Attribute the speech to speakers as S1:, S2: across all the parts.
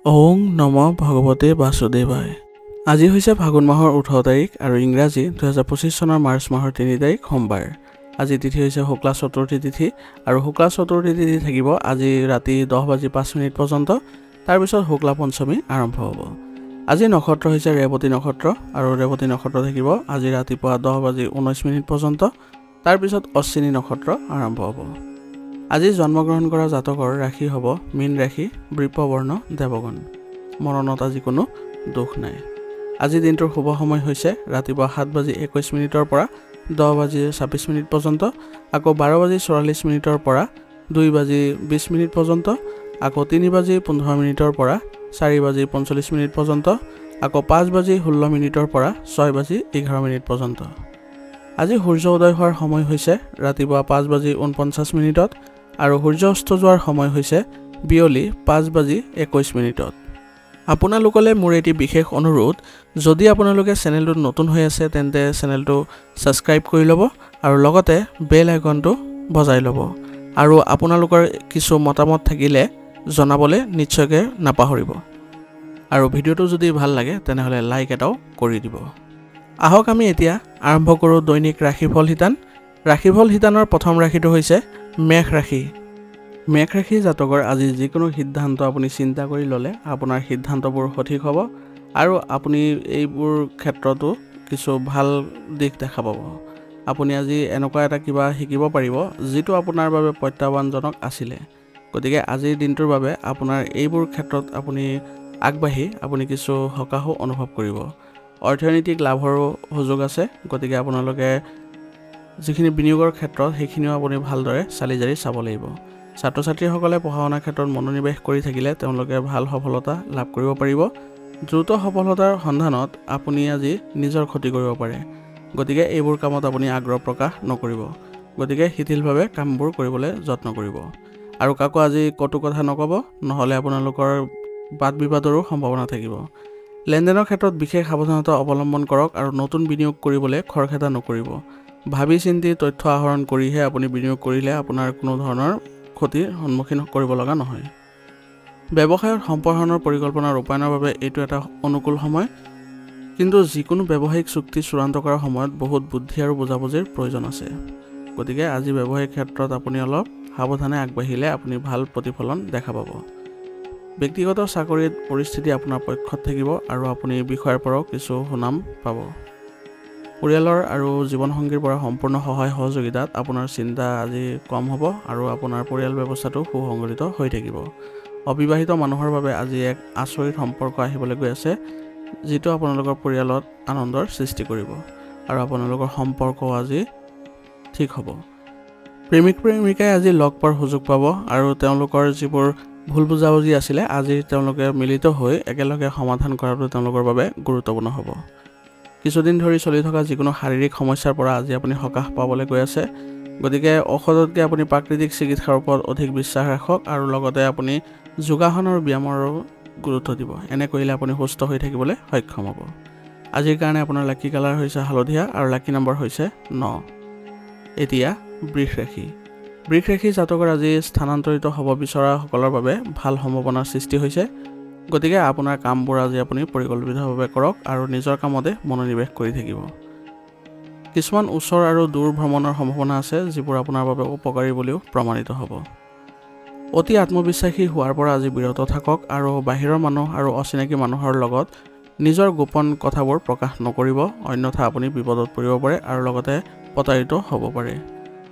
S1: ওং নম ভগৱতে বাসুদেৱায়। আজি হৈছে ফাগুন মাহৰ 18 তাৰিখ আৰু ইংৰাজী 2025 চনৰ মাৰ্চ মাহৰ 3 তাৰিখ সোমবাৰ। আজি তিথি হৈছে শুক্লা চতুৰ্থী তিথি আৰু শুক্লা চতুৰ্থী তিথি থাকিব আজি ৰাতি 10:05 পৰ্যন্ত। তাৰপিছত শুক্লা পঞ্চমী আৰম্ভ হ'ব। আজি নক্ষত্ৰ হৈছে ৰেৱতী নক্ষত্ৰ আৰু ৰেৱতী নক্ষত্ৰ থাকিব আজি ৰাতিপুৱা 10:19 পৰ্যন্ত। তাৰপিছত অশ্বিনী নক্ষত্ৰ আৰম্ভ হ'ব। আজি জন্মগ্ৰহণ কৰা জাতকৰ ৰাশি হ'ব মীন ৰাশি, বৃষবৰ্ণ, দেৱগণ। মৰণত আজি কোনো দুখ নাই। আজি দিনটোৰ শুভ সময় হৈছে ৰাতিপুৱা 7:21 পৰা 10:26 পৰ্যন্ত, আকৌ 12:44 পৰা 2:20 পৰ্যন্ত, আকৌ 3:15 পৰা 4:45 পৰ্যন্ত, আকৌ 5:16 পৰা 6:11 পৰ্যন্ত। আজি সূৰ্য উদয় হোৱাৰ সময় হৈছে ৰাতিপুৱা 5:49 আৰু সূৰ্য অস্ত যোৱাৰ সময় হৈছে বিয়লি 5:21। আপোনালোকলৈ মোৰ এটি বিশেষ অনুৰোধ, যদি আপোনালোকে চেনেলটোত নতুন হৈ আছে তেন্তে চেনেলটো ছাবস্ক্ৰাইব কৰি ল'ব আৰু লগতে বেল আইকনটো বজাই ল'ব আৰু আপোনালোকৰ কিছু মতামত থাকিলে জনাবলৈ নিশ্চয়কৈ নাপাহৰিব। আৰু ভিডিঅ'টো যদি ভাল লাগে তেনেহ'লে লাইক এটাও কৰি দিব। আহক আমি এতিয়া আৰম্ভ কৰোঁ দৈনিক ৰাশিফল শিতান। ৰাশিফল শিতানৰ প্ৰথম ৰাশিটো হৈছে মেঘ ৰাশি। মেঘ ৰাশি জাতকৰ আজি যিকোনো সিদ্ধান্ত আপুনি চিন্তা কৰি ল'লে আপোনাৰ সিদ্ধান্তবোৰ সঠিক হ'ব আৰু আপুনি এইবোৰ ক্ষেত্ৰতো কিছু ভাল দিশ দেখা পাব। আপুনি আজি এনেকুৱা এটা কিবা শিকিব পাৰিব যিটো আপোনাৰ বাবে প্ৰত্যাহ্বানজনক আছিলে। গতিকে আজিৰ দিনটোৰ বাবে আপোনাৰ এইবোৰ ক্ষেত্ৰত আপুনি আগবাঢ়ি আপুনি কিছু সকাহো অনুভৱ কৰিব। অৰ্থনৈতিক লাভৰো সুযোগ আছে। গতিকে আপোনালোকে যিখিনি বিনিয়োগৰ ক্ষেত্ৰত সেইখিনিও আপুনি ভালদৰে চালি জাৰি চাব লাগিব। ছাত্ৰ ছাত্ৰীসকলে পঢ়া শুনাৰ ক্ষেত্ৰত মনোনিৱেশ কৰি থাকিলে তেওঁলোকে ভাল সফলতা লাভ কৰিব পাৰিব। দ্ৰুত সফলতাৰ সন্ধানত আপুনি আজি নিজৰ ক্ষতি কৰিব পাৰে। গতিকে এইবোৰ কামত আপুনি আগ্ৰহ প্ৰকাশ নকৰিব। গতিকে শিথিলভাৱে কামবোৰ কৰিবলৈ যত্ন কৰিব আৰু কাকো আজি কটু কথা নক'ব, নহ'লে আপোনালোকৰ বাদ বিবাদৰো সম্ভাৱনা থাকিব। লেনদেনৰ ক্ষেত্ৰত বিশেষ সাৱধানতা অৱলম্বন কৰক আৰু নতুন বিনিয়োগ কৰিবলৈ খৰখেদা নকৰিব। ভাবি চিন্তি তথ্য আহৰণ কৰিহে আপুনি বিনিয়োগ কৰিলে আপোনাৰ কোনো ধৰণৰ ক্ষতিৰ সন্মুখীন কৰিব লগা নহয়। ব্যৱসায়ত সম্প্ৰসাৰণৰ পৰিকল্পনা ৰূপায়ণৰ বাবে এইটো এটা অনুকূল সময়, কিন্তু যিকোনো ব্যৱসায়িক চুক্তি চূড়ান্ত কৰাৰ সময়ত বহুত বুদ্ধি আৰু বুজাবুজিৰ প্ৰয়োজন আছে। গতিকে আজি ব্যৱসায়িক ক্ষেত্ৰত আপুনি অলপ সাৱধানে আগবাঢ়িলে আপুনি ভাল প্ৰতিফলন দেখা পাব। ব্যক্তিগত চাকৰিত পৰিস্থিতি আপোনাৰ পক্ষত থাকিব আৰু আপুনি বিষয়াৰ পৰাও কিছু সুনাম পাব। পৰিয়ালৰ আৰু জীৱনসংগীৰ পৰা সম্পূৰ্ণ সহায় সহযোগিতাত আপোনাৰ চিন্তা আজি কম হ'ব আৰু আপোনাৰ পৰিয়াল ব্যৱস্থাটো সুসংগঠিত হৈ থাকিব। অবিবাহিত মানুহৰ বাবে আজি এক আচৰিত সম্পৰ্ক আহিবলৈ গৈ আছে, যিটো আপোনালোকৰ পৰিয়ালত আনন্দৰ সৃষ্টি কৰিব আৰু আপোনালোকৰ সম্পৰ্ক আজি ঠিক হ'ব। প্ৰেমিক প্ৰেমিকাই আজি লগ পোৱাৰ সুযোগ পাব আৰু তেওঁলোকৰ যিবোৰ ভুল বুজাবুজি আছিলে আজি তেওঁলোকে মিলিত হৈ একেলগে সমাধান কৰাটো তেওঁলোকৰ বাবে গুৰুত্বপূৰ্ণ হ'ব। কিছুদিন ধৰি চলি থকা যিকোনো শাৰীৰিক সমস্যাৰ পৰা আজি আপুনি সকাহ পাবলৈ গৈ আছে। গতিকে ঔষধতকৈ আপুনি প্ৰাকৃতিক চিকিৎসাৰ ওপৰত অধিক বিশ্বাস ৰাখক আৰু লগতে আপুনি যোগাসন আৰু ব্যায়ামৰো গুৰুত্ব দিব। এনে কৰিলে আপুনি সুস্থ হৈ থাকিবলৈ সক্ষম হ'ব। আজিৰ কাৰণে আপোনাৰ লাকি কালাৰ হৈছে হালধীয়া আৰু লাকি নম্বৰ হৈছে 9। এতিয়া বৃষ ৰাশি। বৃষ ৰাশি জাতকৰ আজি স্থানান্তৰিত হ'ব বিচৰাসকলৰ বাবে ভাল সম্ভাৱনাৰ সৃষ্টি হৈছে। গতিকে আপোনাৰ কামবোৰ আজি আপুনি পৰিকল্পিতভাৱে কৰক আৰু নিজৰ কামতে মনোনিৱেশ কৰি থাকিব। কিছুমান ওচৰ আৰু দূৰ ভ্ৰমণৰ সম্ভাৱনা আছে যিবোৰ আপোনাৰ বাবে উপকাৰী বুলিও প্ৰমাণিত হ'ব। অতি আত্মবিশ্বাসী হোৱাৰ পৰা আজি বিৰত থাকক আৰু বাহিৰৰ মানুহ আৰু অচিনাকি মানুহৰ লগত নিজৰ গোপন কথাবোৰ প্ৰকাশ নকৰিব, অন্যথা আপুনি বিপদত পৰিব পাৰে আৰু লগতে প্ৰতাৰিত হ'ব পাৰে।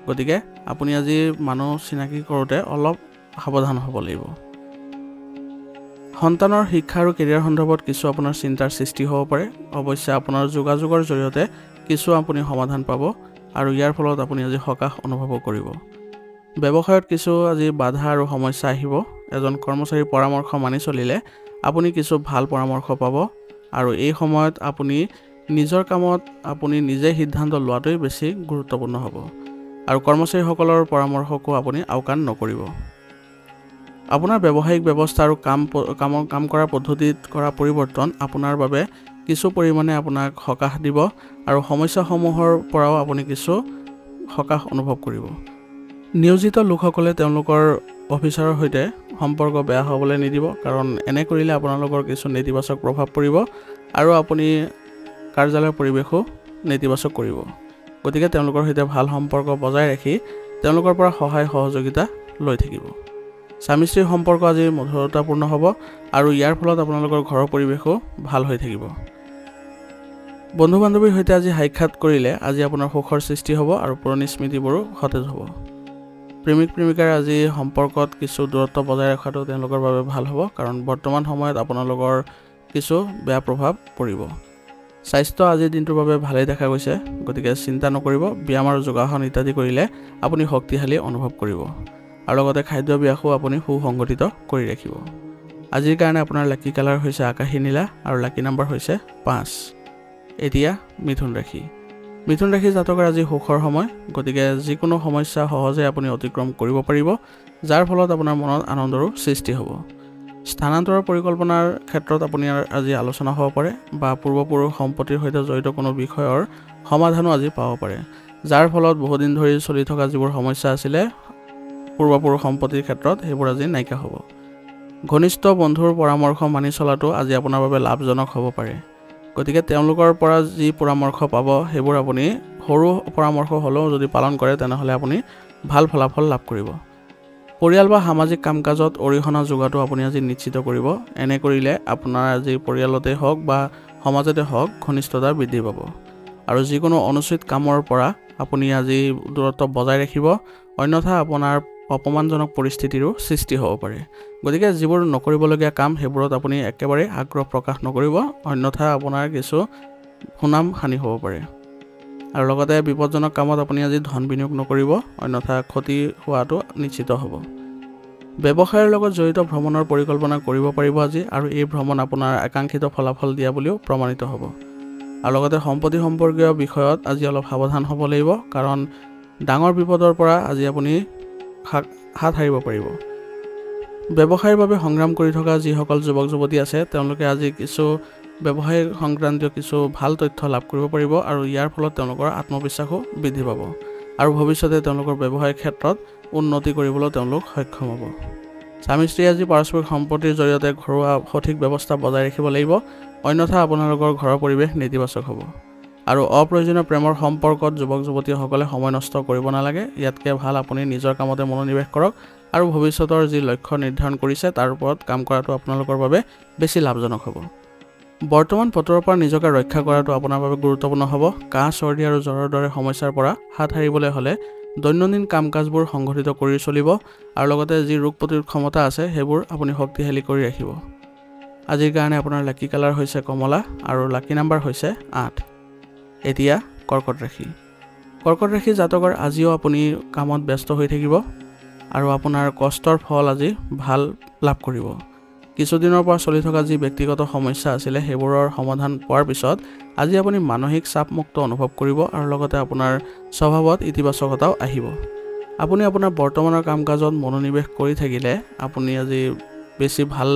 S1: গতিকে আপুনি আজি মানুহ চিনাকি কৰোঁতে অলপ সাৱধান হ'ব লাগিব। সন্তানৰ শিক্ষা আৰু কেৰিয়াৰ সন্দৰ্ভত কিছু আপোনাৰ চিন্তাৰ সৃষ্টি হ'ব পাৰে। অৱশ্যে আপোনাৰ যোগাযোগৰ জৰিয়তে কিছু আপুনি সমাধান পাব আৰু ইয়াৰ ফলত আপুনি আজি সকাহ অনুভৱ কৰিব। ব্যৱসায়ত কিছু আজি বাধা আৰু সমস্যা আহিব। এজন কৰ্মচাৰীৰ পৰামৰ্শ মানি চলিলে আপুনি কিছু ভাল পৰামৰ্শ পাব আৰু এই সময়ত আপুনি নিজৰ কামত আপুনি নিজে সিদ্ধান্ত লোৱাটোৱেই বেছি গুৰুত্বপূৰ্ণ হ'ব আৰু কৰ্মচাৰীসকলৰ পৰামৰ্শকো আপুনি আওকাণ নকৰিব। আপোনাৰ ব্যৱসায়িক ব্যৱস্থা আৰু কাম কৰাৰ পদ্ধতিত কৰা পৰিৱৰ্তন আপোনাৰ বাবে কিছু পৰিমাণে আপোনাক সকাহ দিব আৰু সমস্যাসমূহৰ পৰাও আপুনি কিছু সকাহ অনুভৱ কৰিব। নিয়োজিত লোকসকলে তেওঁলোকৰ অফিচাৰৰ সৈতে সম্পৰ্ক বেয়া হ'বলৈ নিদিব, কাৰণ এনে কৰিলে আপোনালোকৰ কিছু নেতিবাচক প্ৰভাৱ পৰিব আৰু আপুনি কাৰ্যালয়ৰ পৰিৱেশো নেতিবাচক কৰিব। গতিকে তেওঁলোকৰ সৈতে ভাল সম্পৰ্ক বজাই ৰাখি তেওঁলোকৰ পৰা সহায় সহযোগিতা লৈ থাকিব। স্বামী স্ত্ৰীৰ সম্পৰ্ক আজি মধুৰতাপূৰ্ণ হ'ব আৰু ইয়াৰ ফলত আপোনালোকৰ ঘৰৰ পৰিৱেশো ভাল হৈ থাকিব। বন্ধু বান্ধৱীৰ সৈতে আজি সাক্ষাৎ কৰিলে আজি আপোনাৰ সুখৰ সৃষ্টি হ'ব আৰু পুৰণি স্মৃতিবোৰো সতেজ হ'ব। প্ৰেমিক প্ৰেমিকাৰ আজি সম্পৰ্কত কিছু দূৰত্ব বজাই ৰখাটো তেওঁলোকৰ বাবে ভাল হ'ব, কাৰণ বৰ্তমান সময়ত আপোনালোকৰ কিছু বেয়া প্ৰভাৱ পৰিব। স্বাস্থ্য আজিৰ দিনটোৰ বাবে ভালেই দেখা গৈছে, গতিকে চিন্তা নকৰিব। ব্যায়াম আৰু যোগাসন ইত্যাদি কৰিলে আপুনি শক্তিশালী অনুভৱ কৰিব আৰু লগতে খাদ্যাভ্যাসো আপুনি সুসংগঠিত কৰি ৰাখিব। আজিৰ কাৰণে আপোনাৰ লাকি কালাৰ হৈছে আকাশী নীলা আৰু লাকি নাম্বাৰ হৈছে 5। এতিয়া মিথুন ৰাশি। মিথুন ৰাশি জাতকৰ আজি সুখৰ সময়, গতিকে যিকোনো সমস্যা সহজে আপুনি অতিক্ৰম কৰিব পাৰিব, যাৰ ফলত আপোনাৰ মনত আনন্দৰো সৃষ্টি হ'ব। স্থানান্তৰৰ পৰিকল্পনাৰ ক্ষেত্ৰত আপুনি আজি আলোচনা হ'ব পাৰে বা পূৰ্বপুৰুষ সম্পত্তিৰ সৈতে জড়িত কোনো বিষয়ৰ সমাধানো আজি পাব পাৰে, যাৰ ফলত বহুদিন ধৰি চলি থকা যিবোৰ সমস্যা আছিলে পূৰ্বপুৰুষ সম্পত্তিৰ ক্ষেত্ৰত সেইবোৰ আজি নাইকিয়া হ'ব। ঘনিষ্ঠ বন্ধুৰ পৰামৰ্শ মানি চলাটো আজি আপোনাৰ বাবে লাভজনক হ'ব পাৰে, গতিকে তেওঁলোকৰ পৰা যি পৰামৰ্শ পাব সেইবোৰ আপুনি সৰু পৰামৰ্শ হ'লেও যদি পালন কৰে তেনেহ'লে আপুনি ভাল ফলাফল লাভ কৰিব। পৰিয়াল বা সামাজিক কাম কাজত অৰিহণা যোগাটো আপুনি আজি নিশ্চিত কৰিব। এনে কৰিলে আপোনাৰ আজি পৰিয়ালতে হওক বা সমাজতে হওক ঘনিষ্ঠতা বৃদ্ধি পাব আৰু যিকোনো অনুচিত কামৰ পৰা আপুনি আজি দূৰত্ব বজাই ৰাখিব, অন্যথা আপোনাৰ অপমানজনক পৰিস্থিতিৰো সৃষ্টি হ'ব পাৰে। গতিকে যিবোৰ নকৰিবলগীয়া কাম সেইবোৰত আপুনি একেবাৰে আগ্ৰহ প্ৰকাশ নকৰিব, অন্যথা আপোনাৰ কিছু সুনাম হানি হ'ব পাৰে। আৰু লগতে বিপদজনক কামত আপুনি আজি ধন বিনিয়োগ নকৰিব, অন্যথা ক্ষতি হোৱাটো নিশ্চিত হ'ব। ব্যৱসায়ৰ লগত জড়িত ভ্ৰমণৰ পৰিকল্পনা কৰিব পাৰিব আজি, আৰু এই ভ্ৰমণ আপোনাৰ আকাংক্ষিত ফলাফল দিয়া বুলিও প্ৰমাণিত হ'ব। আৰু লগতে সম্পত্তি সম্পৰ্কীয় বিষয়ত আজি অলপ সাৱধান হ'ব লাগিব, কাৰণ ডাঙৰ বিপদৰ পৰা আজি আপুনি হাত সাৰিব পাৰিব। ব্যৱসায়ৰ বাবে সংগ্ৰাম কৰি থকা যিসকল যুৱক যুৱতী আছে তেওঁলোকে আজি কিছু ব্যৱসায় সংক্ৰান্তীয় কিছু ভাল তথ্য লাভ কৰিব পাৰিব আৰু ইয়াৰ ফলত তেওঁলোকৰ আত্মবিশ্বাসো বৃদ্ধি পাব আৰু ভৱিষ্যতে তেওঁলোকৰ ব্যৱসায়িক ক্ষেত্ৰত উন্নতি কৰিবলৈ তেওঁলোক সক্ষম হ'ব। স্বামী স্ত্ৰী আজি পাৰস্পৰিক সম্পত্তিৰ জৰিয়তে ঘৰুৱা সঠিক ব্যৱস্থা বজাই ৰাখিব লাগিব, অন্যথা আপোনালোকৰ ঘৰৰ পৰিৱেশ নেতিবাচক হ'ব। আৰু অপ্ৰয়োজনীয় প্ৰেমৰ সম্পৰ্কত যুৱক যুৱতীসকলে সময় নষ্ট কৰিব নালাগে। ইয়াতকৈ ভাল আপুনি নিজৰ কামতে মনোনিৱেশ কৰক আৰু ভৱিষ্যতৰ যি লক্ষ্য নিৰ্ধাৰণ কৰিছে তাৰ ওপৰত কাম কৰাটো আপোনালোকৰ বাবে বেছি লাভজনক হ'ব। বৰ্তমান বতৰৰ পৰা নিজকে ৰক্ষা কৰাটো আপোনাৰ বাবে গুৰুত্বপূৰ্ণ হ'ব। কাহ চৰ্দি আৰু জ্বৰৰ দৰে সমস্যাৰ পৰা হাত সাৰিবলৈ হ'লে দৈনন্দিন কাম কাজবোৰ সংগঠিত কৰি চলিব আৰু লগতে যি ৰোগ প্ৰতিৰোধ ক্ষমতা আছে সেইবোৰ আপুনি শক্তিশালী কৰি ৰাখিব। আজিৰ কাৰণে আপোনাৰ লাকি কালাৰ হৈছে কমলা আৰু লাকি নাম্বাৰ হৈছে 8। এতিয়া কৰ্কট ৰাশি। কৰ্কট ৰাশি জাতকৰ আজিও আপুনি কামত ব্যস্ত হৈ থাকিব আৰু আপোনাৰ কষ্টৰ ফল আজি ভাল লাভ কৰিব। কিছুদিনৰ পৰা চলি থকা যি ব্যক্তিগত সমস্যা আছিলে সেইবোৰৰ সমাধান পোৱাৰ পিছত আজি আপুনি মানসিক চাপমুক্ত অনুভৱ কৰিব আৰু লগতে আপোনাৰ স্বভাৱত ইতিবাচকতাও আহিব। আপুনি আপোনাৰ বৰ্তমানৰ কাম কাজত মনোনিৱেশ কৰি থাকিলে আপুনি আজি বেছি ভাল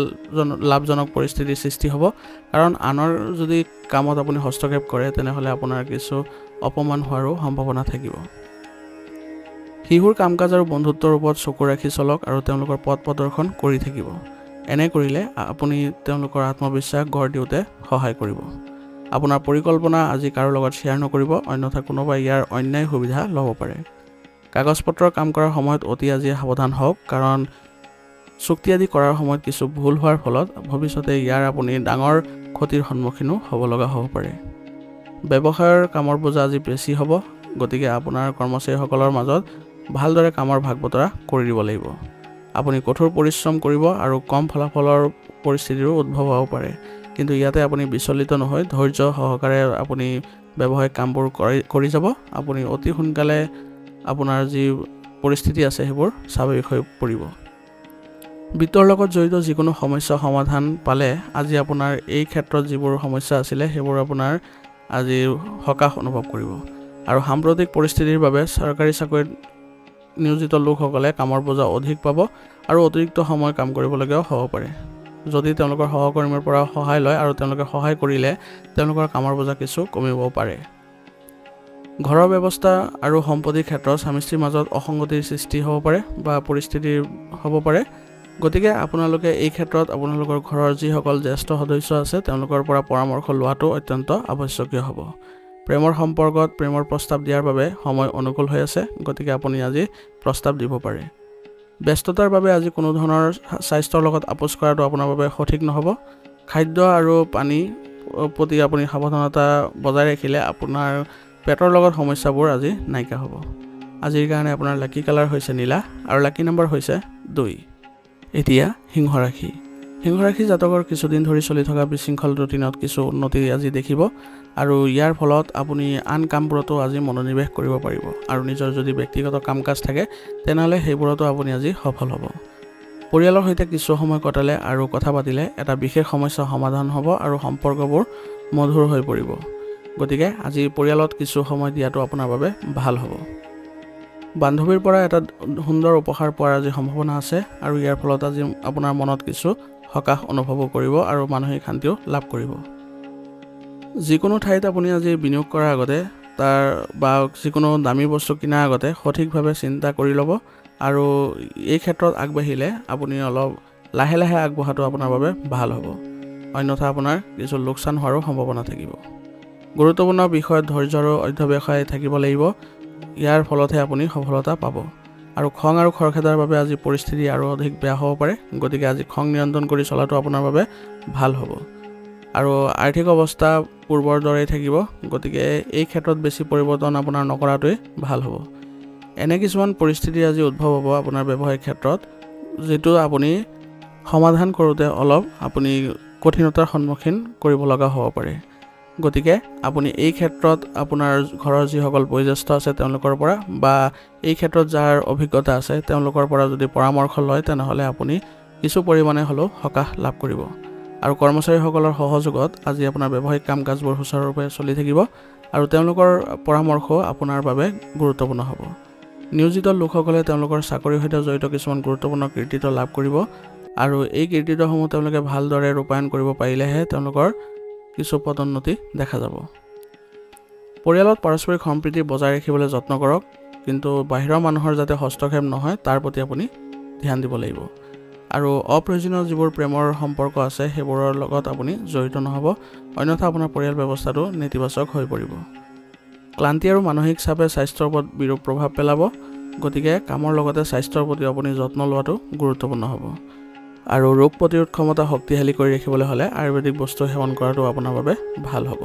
S1: লাভজনক পৰিস্থিতিৰ সৃষ্টি হ'ব, কাৰণ আনৰ যদি কামত আপুনি হস্তক্ষেপ কৰে তেনেহ'লে আপোনাৰ কিছু অপমান হোৱাৰো সম্ভাৱনা থাকিব। শিশুৰ কাম কাজ আৰু বন্ধুত্বৰ ওপৰত চকু ৰাখি চলক আৰু তেওঁলোকৰ পথ প্ৰদৰ্শন কৰি থাকিব। এনে কৰিলে আপুনি তেওঁলোকৰ আত্মবিশ্বাস গঢ় দিওঁতে সহায় কৰিব। আপোনাৰ পৰিকল্পনা আজি কাৰো লগত শ্বেয়াৰ নকৰিব, অন্যথা কোনোবাই ইয়াৰ অন্যায় সুবিধা ল'ব পাৰে। কাগজ পত্ৰৰ কাম কৰাৰ সময়ত অতি আজি সাৱধান হওক, কাৰণ চুক্তি আদি কৰাৰ সময়ত কিছু ভুল হোৱাৰ ফলত ভৱিষ্যতে ইয়াৰ আপুনি ডাঙৰ ক্ষতিৰ সন্মুখীনো হ'ব লগা হ'ব পাৰে। ব্যৱসায়ৰ কামৰ বোজা আজি বেছি হ'ব, গতিকে আপোনাৰ কৰ্মচাৰীসকলৰ মাজত ভালদৰে কামৰ ভাগ বতৰা কৰি দিব লাগিব। আপুনি কঠোৰ পৰিশ্ৰম কৰিব আৰু কম ফলাফলৰ পৰিস্থিতিৰো উদ্ভৱ হ'ব পাৰে, কিন্তু ইয়াতে আপুনি বিচলিত নহয় ধৈৰ্য সহকাৰে আপুনি ব্যৱসায়িক কামবোৰ কৰি যাব। আপুনি অতি সোনকালে আপোনাৰ যি পৰিস্থিতি আছে সেইবোৰ স্বাভাৱিক হৈ পৰিব। বিত্তৰ লগত জড়িত যিকোনো সমস্যা সমাধান পালে আজি আপোনাৰ এই ক্ষেত্ৰত যিবোৰ সমস্যা আছিলে সেইবোৰ আপোনাৰ আজি সকাহ অনুভৱ কৰিব। আৰু সাম্প্ৰতিক পৰিস্থিতিৰ বাবে চৰকাৰী চাকৰিত নিয়োজিত লোকসকলে কামৰ বোজা অধিক পাব আৰু অতিৰিক্ত সময় কাম কৰিবলগীয়াও হ'ব পাৰে। যদি তেওঁলোকৰ সহকৰ্মীৰ পৰা সহায় লয় আৰু তেওঁলোকে সহায় কৰিলে তেওঁলোকৰ কামৰ বোজা কিছু কমিব পাৰে। ঘৰৰ ব্যৱস্থা আৰু সম্পত্তিৰ ক্ষেত্ৰত স্বামী স্ত্ৰীৰ মাজত অসংগতিৰ সৃষ্টি হ'ব পাৰে বা পৰিস্থিতি হ'ব পাৰে। গতিকে আপোনালোকে এই ক্ষেত্ৰত আপোনালোকৰ ঘৰৰ যিসকল জ্যেষ্ঠ সদস্য আছে তেওঁলোকৰ পৰা পৰামৰ্শ লোৱাটো অত্যন্ত আৱশ্যকীয় হ'ব। প্ৰেমৰ সম্পৰ্কত প্ৰেমৰ প্ৰস্তাৱ দিয়াৰ বাবে সময় অনুকূল হৈ আছে, গতিকে আপুনি আজি প্ৰস্তাৱ দিব পাৰে। ব্যস্ততাৰ বাবে আজি কোনো ধৰণৰ স্বাস্থ্যৰ লগত আপোচ কৰাটো আপোনাৰ বাবে সঠিক নহ'ব। খাদ্য আৰু পানীৰ প্ৰতি আপুনি সাৱধানতা বজাই ৰাখিলে আপোনাৰ পেটৰ লগত সমস্যাবোৰ আজি নাইকিয়া হ'ব। আজিৰ কাৰণে আপোনাৰ লাকি কালাৰ হৈছে নীলা আৰু লাকি নম্বৰ হৈছে 2। এতিয়া সিংহ ৰাশি। সিংহ ৰাশি জাতকৰ কিছুদিন ধৰি চলি থকা বিশৃংখল ৰুটিনত কিছু উন্নতি আজি দেখিব আৰু ইয়াৰ ফলত আপুনি আন কামবোৰতো আজি মনোনিৱেশ কৰিব পাৰিব আৰু নিজৰ যদি ব্যক্তিগত কাম কাজ থাকে তেনেহ'লে সেইবোৰতো আপুনি আজি সফল হ'ব। পৰিয়ালৰ সৈতে কিছু সময় কটালে আৰু কথা পাতিলে এটা বিশেষ সমস্যা সমাধান হ'ব আৰু সম্পৰ্কবোৰ মধুৰ হৈ পৰিব। গতিকে আজি পৰিয়ালত কিছু সময় দিয়াটো আপোনাৰ বাবে ভাল হ'ব। বান্ধৱীৰ পৰা এটা সুন্দৰ উপহাৰ পোৱাৰ আজি সম্ভাৱনা আছে আৰু ইয়াৰ ফলত আজি আপোনাৰ মনত কিছু সকাহ অনুভৱ কৰিব আৰু মানসিক শান্তিও লাভ কৰিব। যিকোনো ঠাইত আপুনি আজি বিনিয়োগ কৰাৰ আগতে বা যিকোনো দামী বস্তু কিনাৰ আগতে সঠিকভাৱে চিন্তা কৰি ল'ব আৰু এই ক্ষেত্ৰত আগবাঢ়িলে আপুনি অলপ লাহে লাহে আগবঢ়াটো আপোনাৰ বাবে ভাল হ'ব, অন্যথা আপোনাৰ কিছু লোকচান হোৱাৰো সম্ভাৱনা থাকিব। গুৰুত্বপূৰ্ণ বিষয়ত ধৈৰ্য আৰু অধ্যৱসায় থাকিব লাগিব, ইয়াৰ ফলতহে আপুনি সফলতা পাব। আৰু খং আৰু খৰখেদাৰ বাবে আজি পৰিস্থিতি আৰু অধিক বেয়া হ'ব পাৰে, গতিকে আজি খং নিয়ন্ত্ৰণ কৰি চলাটো আপোনাৰ বাবে ভাল হ'ব। আৰু আৰ্থিক অৱস্থা পূৰ্বৰ দৰেই থাকিব, গতিকে এই ক্ষেত্ৰত বেছি পৰিৱৰ্তন আপোনাৰ নকৰাটোৱেই ভাল হ'ব। এনে কিছুমান পৰিস্থিতি আজি উদ্ভৱ হ'ব আপোনাৰ ব্যৱসায়িক ক্ষেত্ৰত, যিটো আপুনি সমাধান কৰোঁতে অলপ আপুনি কঠিনতাৰ সন্মুখীন কৰিব লগা হ'ব পাৰে। গতিকে আপুনি এই ক্ষেত্ৰত আপোনাৰ ঘৰৰ যিসকল বয়োজ্যেষ্ঠ আছে তেওঁলোকৰ পৰা বা এই ক্ষেত্ৰত যাৰ অভিজ্ঞতা আছে তেওঁলোকৰ পৰা যদি পৰামৰ্শ লয় তেনেহ'লে আপুনি কিছু পৰিমাণে হ'লেও সকাহ লাভ কৰিব। আৰু কৰ্মচাৰীসকলৰ সহযোগত আজি আপোনাৰ ব্যৱসায়িক কাম কাজবোৰ সুচাৰুৰূপে চলি থাকিব আৰু তেওঁলোকৰ পৰামৰ্শ আপোনাৰ বাবে গুৰুত্বপূৰ্ণ হ'ব। নিয়োজিত লোকসকলে তেওঁলোকৰ চাকৰিৰ সৈতে জড়িত কিছুমান গুৰুত্বপূৰ্ণ কৃতিত্ব লাভ কৰিব আৰু এই কৃতিত্বসমূহ তেওঁলোকে ভালদৰে ৰূপায়ণ কৰিব পাৰিলেহে তেওঁলোকৰ কিছু পদোন্নতি দেখা যাব। পৰিয়ালত পাৰস্পৰিক সম্প্ৰীতি বজাই ৰাখিবলৈ যত্ন কৰক, কিন্তু বাহিৰৰ মানুহৰ যাতে হস্তক্ষেপ নহয় তাৰ প্ৰতি আপুনি ধ্যান দিব লাগিব। আৰু অপ্ৰয়োজনীয় যিবোৰ প্ৰেমৰ সম্পৰ্ক আছে সেইবোৰৰ লগত আপুনি জড়িত নহ'ব, অন্যথা আপোনাৰ পৰিয়াল ব্যৱস্থাটো নেতিবাচক হৈ পৰিব। ক্লান্তি আৰু মানসিক চাপে স্বাস্থ্যৰ ওপৰত বিৰূপ প্ৰভাৱ পেলাব, গতিকে কামৰ লগতে স্বাস্থ্যৰ প্ৰতি আপুনি যত্ন লোৱাটো গুৰুত্বপূৰ্ণ হ'ব। আৰু ৰোগ প্ৰতিৰোধ ক্ষমতা শক্তিশালী কৰি ৰাখিবলৈ হ'লে আয়ুৰ্বেদিক বস্তু সেৱন কৰাটো আপোনাৰ বাবে ভাল হ'ব।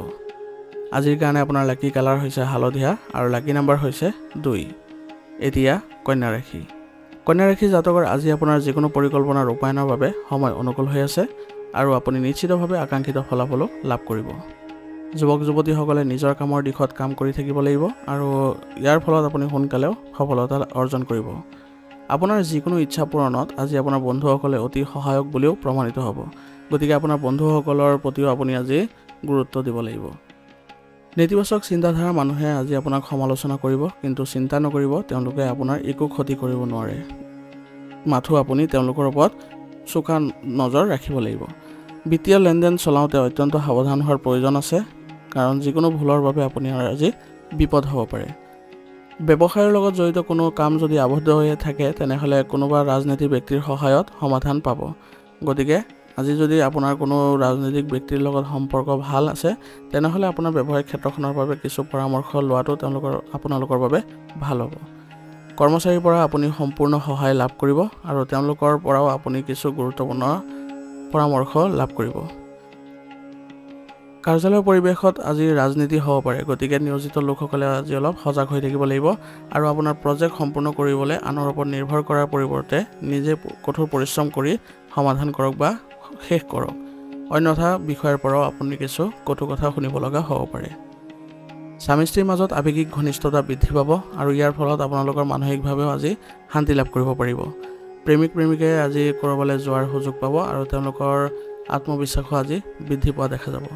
S1: আজিৰ কাৰণে আপোনাৰ লাকি কালাৰ হৈছে হালধীয়া আৰু লাকি নম্বৰ হৈছে 2। এতিয়া কন্যা ৰাশি। কন্যা ৰাশি জাতকৰ আজি আপোনাৰ যিকোনো পৰিকল্পনা ৰূপায়ণৰ বাবে সময় অনুকূল হৈ আছে আৰু আপুনি নিশ্চিতভাৱে আকাংক্ষিত ফলাফলো লাভ কৰিব। যুৱক যুৱতীসকলে নিজৰ কামৰ দিশত কাম কৰি থাকিব লাগিব আৰু ইয়াৰ ফলত আপুনি সোনকালেও সফলতা অৰ্জন কৰিব। আপোনাৰ যিকোনো ইচ্ছা পূৰণত আজি আপোনাৰ বন্ধুসকলে অতি সহায়ক বুলিও প্ৰমাণিত হ'ব, গতিকে আপোনাৰ বন্ধুসকলৰ প্ৰতিও আপুনি আজি গুৰুত্ব দিব লাগিব। নেতিবাচক চিন্তাধাৰাৰ মানুহে আজি আপোনাক সমালোচনা কৰিব, কিন্তু চিন্তা নকৰিব, তেওঁলোকে আপোনাৰ একো ক্ষতি কৰিব নোৱাৰে। মাথো আপুনি তেওঁলোকৰ ওপৰত চোকা নজৰ ৰাখিব লাগিব। বিত্তীয় লেনদেন চলাওঁতে অত্যন্ত সাৱধান হোৱাৰ প্ৰয়োজন আছে, কাৰণ যিকোনো ভুলৰ বাবে আপুনি আজি বিপদ হ'ব পাৰে। ব্যৱসায়ৰ লগত জড়িত কোনো কাম যদি আবদ্ধ হৈ থাকে তেনেহ'লে কোনোবা ৰাজনীতিক ব্যক্তিৰ সহায়ত সমাধান পাব। গতিকে আজি যদি আপোনাৰ কোনো ৰাজনৈতিক ব্যক্তিৰ লগত সম্পৰ্ক ভাল আছে তেনেহ'লে আপোনাৰ ব্যৱসায়িক ক্ষেত্ৰখনৰ বাবে কিছু পৰামৰ্শ লোৱাটো আপোনালোকৰ বাবে ভাল হ'ব। কৰ্মচাৰীৰ পৰা আপুনি সম্পূৰ্ণ সহায় লাভ কৰিব আৰু তেওঁলোকৰ পৰাও আপুনি কিছু গুৰুত্বপূৰ্ণ পৰামৰ্শ লাভ কৰিব। কাৰ্যালয়ৰ পৰিৱেশত আজি ৰাজনীতি হ'ব পাৰে, গতিকে নিয়োজিত লোকসকলে আজি অলপ সজাগ হৈ থাকিব লাগিব আৰু আপোনাৰ প্ৰজেক্ট সম্পূৰ্ণ কৰিবলৈ আনৰ ওপৰত নিৰ্ভৰ কৰাৰ পৰিৱৰ্তে নিজে কঠোৰ পৰিশ্ৰম কৰি সমাধান কৰক বা শেষ কৰক, অন্যথা বিষয়ৰ পৰাও আপুনি কিছু কটু কথা শুনিব লগা হ'ব পাৰে। স্বামী স্ত্ৰীৰ মাজত আৱেগিক ঘনিষ্ঠতা বৃদ্ধি পাব আৰু ইয়াৰ ফলত আপোনালোকৰ মানসিকভাৱেও আজি শান্তি লাভ কৰিব পাৰিব। প্ৰেমিক প্ৰেমিকে আজি ক'ৰবালৈ যোৱাৰ সুযোগ পাব আৰু তেওঁলোকৰ আত্মবিশ্বাসো আজি বৃদ্ধি পোৱা দেখা যাব।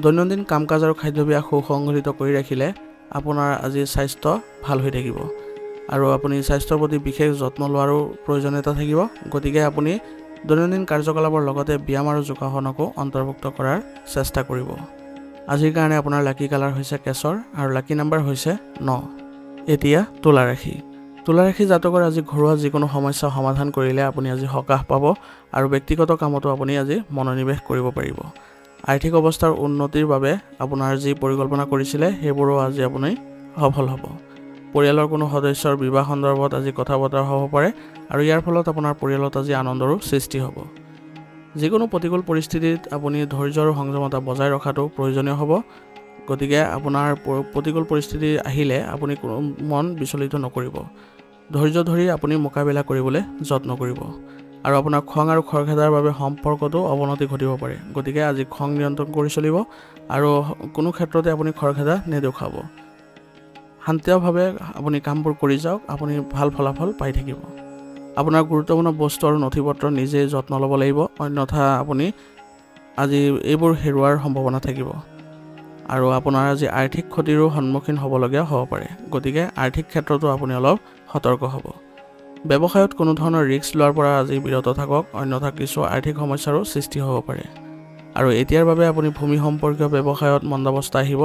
S1: দৈনন্দিন কাম কাজ আৰু খাদ্যাভ্যাস সুসংগঠিত কৰি ৰাখিলে আপোনাৰ আজি স্বাস্থ্য ভাল হৈ থাকিব আৰু আপুনি স্বাস্থ্যৰ প্ৰতি বিশেষ যত্ন লোৱাৰো প্ৰয়োজনীয়তা থাকিব, গতিকে আপুনি দৈনন্দিন কাৰ্যকলাপৰ লগতে ব্যায়াম আৰু যোগাসনকো অন্তৰ্ভুক্ত কৰাৰ চেষ্টা কৰিব। আজিৰ কাৰণে আপোনাৰ লাকি কালাৰ হৈছে কেশৰ আৰু লাকি নাম্বাৰ হৈছে 9 এতিয়া তুলা ৰাশি জাতকৰ আজি ঘৰুৱা যিকোনো সমস্যা সমাধান কৰিলে আপুনি আজি সকাহ পাব আৰু ব্যক্তিগত কামতো আপুনি আজি মনোনিৱেশ কৰিব পাৰিব আৰ্থিক অৱস্থাৰ উন্নতিৰ বাবে আপোনাৰ যি পৰিকল্পনা কৰিছিলে সেইবোৰো আজি আপুনি সফল হ'ব পৰিয়ালৰ কোনো সদস্যৰ বিবাহ সন্দৰ্ভত আজি কথা বতৰা হ'ব পাৰে আৰু ইয়াৰ ফলত আপোনাৰ পৰিয়ালত আজি আনন্দৰো সৃষ্টি হ'ব যিকোনো প্ৰতিকূল পৰিস্থিতিত আপুনি ধৈৰ্য আৰু সংযমতা বজাই ৰখাটো প্ৰয়োজনীয় হ'ব গতিকে আপোনাৰ প্ৰতিকূল পৰিস্থিতি আহিলে আপুনি কোনো মন বিচলিত নকৰিব ধৈৰ্য ধৰি আপুনি মোকাবিলা কৰিবলৈ যত্ন কৰিব আৰু আপোনাৰ খং আৰু খৰখেদাৰ বাবে সম্পৰ্কটো অৱনতি ঘটিব পাৰে গতিকে আজি খং নিয়ন্ত্ৰণ কৰি চলিব আৰু কোনো ক্ষেত্ৰতে আপুনি খৰখেদা নেদেখাব শান্তিভাৱে আপুনি কামবোৰ কৰি যাওক আপুনি ভাল ফলাফল পাই থাকিব আপোনাৰ গুৰুত্বপূৰ্ণ বস্তু আৰু নথিপত্ৰ নিজে যত্ন ল'ব লাগিব অন্যথা আপুনি আজি এইবোৰ হেৰুৱাৰ সম্ভাৱনা থাকিব আৰু আপোনাৰ আজি আৰ্থিক ক্ষতিৰো সন্মুখীন হ'বলগীয়া হ'ব পাৰে গতিকে আৰ্থিক ক্ষেত্ৰতো আপুনি অলপ সতৰ্ক হ'ব ব্যৱসায়ত কোনো ধৰণৰ ৰিস্ক লোৱাৰ পৰা আজি বিৰত থাকক অন্যথা কিছু আৰ্থিক সমস্যাৰো সৃষ্টি হ'ব পাৰে আৰু এতিয়াৰ বাবে আপুনি ভূমি সম্পৰ্কীয় ব্যৱসায়ত মন্দাৱস্থা আহিব